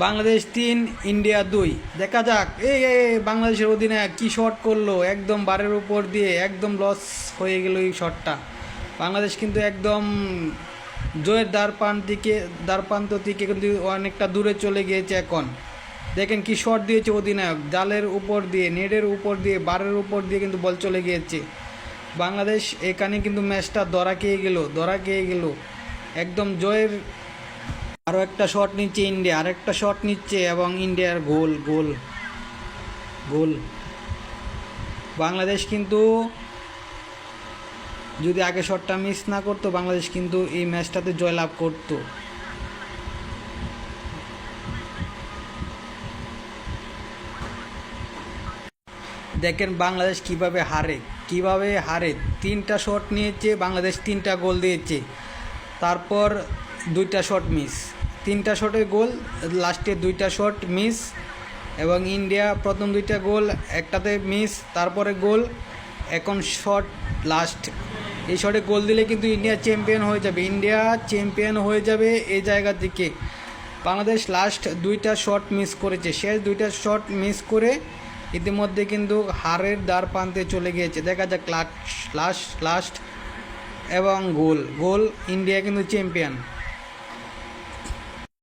Bangladesh 3 India 2। দেখা যাক বাংলাদেশের অধিনায়ক কি শট করলো, একদম বারের উপর দিয়ে একদম লস হয়ে গেল এই শটটা। বাংলাদেশ কিন্তু একদম জয়ের দ্বার প্রান্ত থেকে কিন্তু অনেকটা দূরে চলে গিয়েছে এখন। দেখেন কি শট দিয়েছে অধিনায়ক, জালের উপর দিয়ে, নেটের উপর দিয়ে, বারের উপর দিয়ে কিন্তু বল চলে গিয়েছে। বাংলাদেশ এখানে কিন্তু ম্যাচটা ধরা খেয়ে গেল একদম জয়ের। আরও একটা শট নিচ্ছে ইন্ডিয়া, আরেকটা শট নিচ্ছে এবং ইন্ডিয়ার গোল গোল গোল। বাংলাদেশ কিন্তু যদি আগে শটটা মিস না করতো, বাংলাদেশ কিন্তু এই ম্যাচটাতে জয়লাভ করতো। দেখেন বাংলাদেশ কিভাবে হারে 3টা শট নিয়েছে বাংলাদেশ, 3টা গোল দিয়েছে, তারপর 2টা শট মিস, 3টা শটে গোল, লাস্টে 2টা শট মিস। এবং ইন্ডিয়া প্রথম 2টা গোল, একটাতে মিস, তারপরে গোল, এখন শট লাস্ট। এই শটে গোল দিলে কিন্তু ইন্ডিয়া চ্যাম্পিয়ন হয়ে যাবে এই জায়গা থেকে। বাংলাদেশ লাস্ট 2টা শট মিস করেছে, শেষ 2টা শট মিস করে ইতিমধ্যে কিন্তু হারের দ্বার প্রান্তে চলে গিয়েছে। দেখা যাক লাস্ট এবং গোল ইন্ডিয়া কিন্তু চ্যাম্পিয়ন।